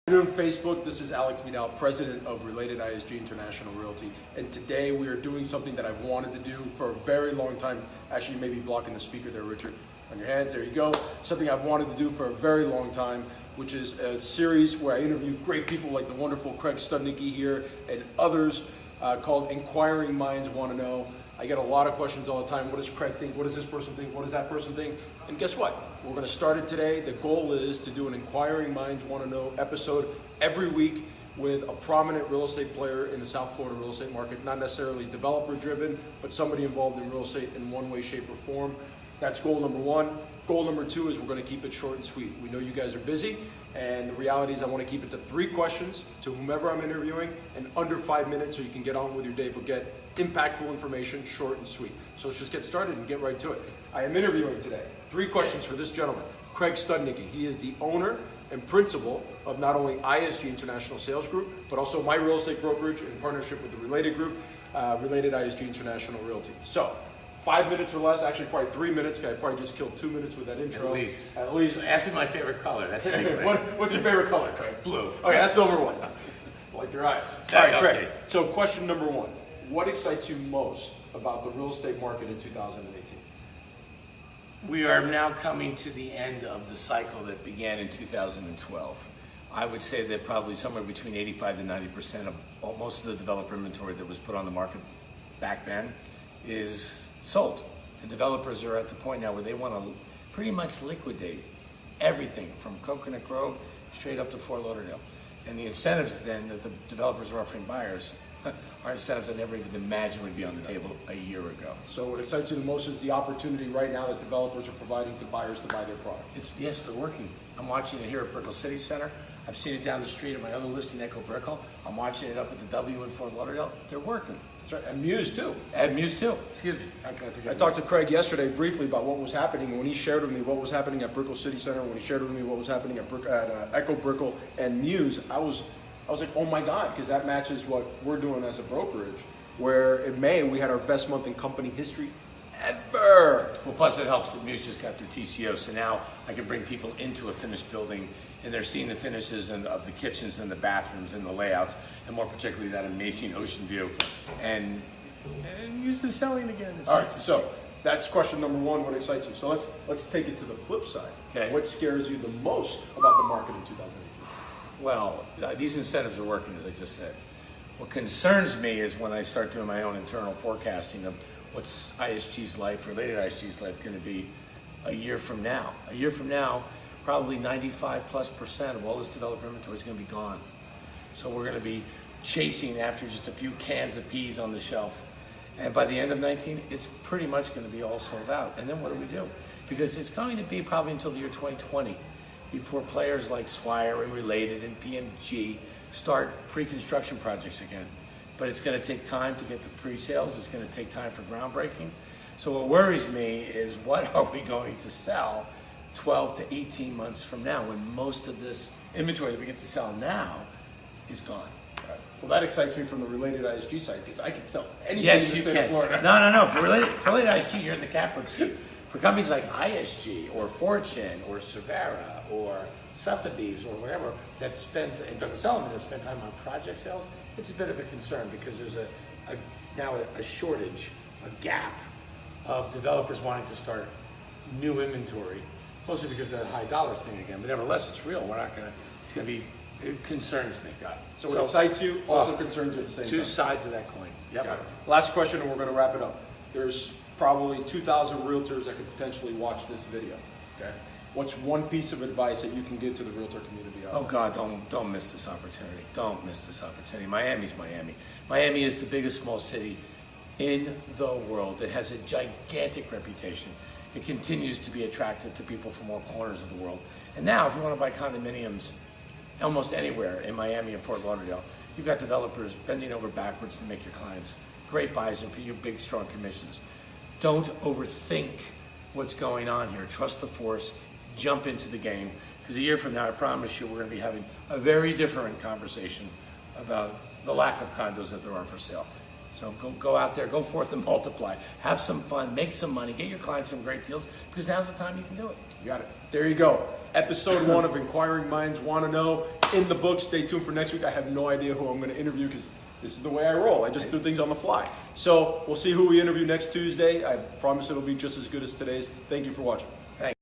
Good afternoon, Facebook. This is Alex Vidal, president of RelatedISG International Realty, and today we are doing something that I've wanted to do for a very long time. Actually, you may be blocking the speaker there, Richard. On your hands, there you go. Something I've wanted to do for a very long time, which is a series where I interview great people like the wonderful Craig Studnicky here and others called Inquiring Minds Want to Know. I get a lot of questions all the time. What does Craig think? What does this person think? What does that person think? And guess what? We're going to start it today. The goal is to do an Inquiring Minds Want to Know episode every week with a prominent real estate player in the South Florida real estate market, not necessarily developer driven, but somebody involved in real estate in one way, shape, or form. That's goal number one. Goal number two is we're going to keep it short and sweet. We know you guys are busy, and the reality is I want to keep it to 3 questions to whomever I'm interviewing and under 5 minutes so you can get on with your day, but get impactful information, short and sweet. So let's just get started and get right to it. I am interviewing today. 3 questions for this gentleman, Craig Studnicky. He is the owner and principal of not only ISG International Sales Group, but also my real estate brokerage in partnership with the Related Group, RelatedISG International Realty. So 5 minutes or less, actually probably 3 minutes, because I probably just killed 2 minutes with that intro. At least. So ask me my favorite color. That's What's your favorite color, Craig? Blue. Okay, that's number one. Like your eyes. All right, Craig. Okay. So question number one. What excites you most about the real estate market in 2018? We are now coming to the end of the cycle that began in 2012. I would say that probably somewhere between 85 to 90% of most of the developer inventory that was put on the market back then is sold. The developers are at the point now where they want to pretty much liquidate everything from Coconut Grove straight up to Fort Lauderdale. And the incentives then that the developers are offering buyers are incentives I never even imagined would be on the table a year ago. So what excites you the most is the opportunity right now that developers are providing to buyers to buy their product. Yes, they're working. I'm watching it here at Brickell City Center. I've seen it down the street at my other listing, Echo Brickell. I'm watching it up at the W in Fort Lauderdale. They're working. That's right. And Muse too. And Muse too. Excuse me. How can I forget? I talked to Craig yesterday briefly about what was happening when he shared with me what was happening at Brickell City Center, when he shared with me what was happening at Echo Brickell and Muse. I was like, oh my God, because that matches what we're doing as a brokerage, where in May we had our best month in company history ever. Well, plus it helps that Muse just got their TCO, so now I can bring people into a finished building and they're seeing the finishes of the kitchens and the bathrooms and the layouts, and more particularly that amazing ocean view. And Muse is selling again. All right, so that's question number one, what excites you. So let's take it to the flip side. Okay. What scares you the most about the market in 2018? Well, these incentives are working, as I just said. What concerns me is when I start doing my own internal forecasting of what's ISG's life, RelatedISG's life, going to be a year from now. A year from now, probably 95+% of all this developer inventory is going to be gone. So we're going to be chasing after just a few cans of peas on the shelf. And by the end of 19, it's pretty much going to be all sold out. And then what do? Because it's going to be probably until the year 2020 before players like Swire and Related and PMG start pre-construction projects again. But it's going to take time to get the pre-sales. It's going to take time for groundbreaking. So what worries me is what are we going to sell 12 to 18 months from now when most of this inventory that we get to sell now is gone. Right. Well, that excites me from the RelatedISG side because I can sell anything yes, in the you state can. of Florida. No. For RelatedISG, you're in the catbird seat. For companies like ISG or Fortune or Cervera or Sotheby's or whatever that spends, and Douglas Elliman that spend time on project sales, it's a bit of a concern because there's now a shortage, a gap of developers wanting to start new inventory, mostly because of that high dollar thing again. But nevertheless, it's real. It concerns me. Got it. So what excites you also concerns you at the same time. Two sides of that coin. Yep. Got it. Last question and we're going to wrap it up. There's probably 2,000 realtors that could potentially watch this video. Okay. What's one piece of advice that you can give to the realtor community? Oh God, don't miss this opportunity. Don't miss this opportunity. Miami's Miami. Miami is the biggest small city in the world. It has a gigantic reputation. It continues to be attractive to people from all corners of the world. And now, if you want to buy condominiums almost anywhere in Miami and Fort Lauderdale, you've got developers bending over backwards to make your clients great buys and for you big, strong commissions. Don't overthink what's going on here. Trust the force. Jump into the game. Because a year from now, I promise you, we're going to be having a very different conversation about the lack of condos that there are for sale. So go out there, go forth and multiply. Have some fun, make some money, get your clients some great deals, because now's the time you can do it. You got it. There you go. Episode 1 of Inquiring Minds Want to Know. in the book. Stay tuned for next week. I have no idea who I'm going to interview because this is the way I roll. I just do things on the fly. So we'll see who we interview next Tuesday. I promise it'll be just as good as today's. Thank you for watching.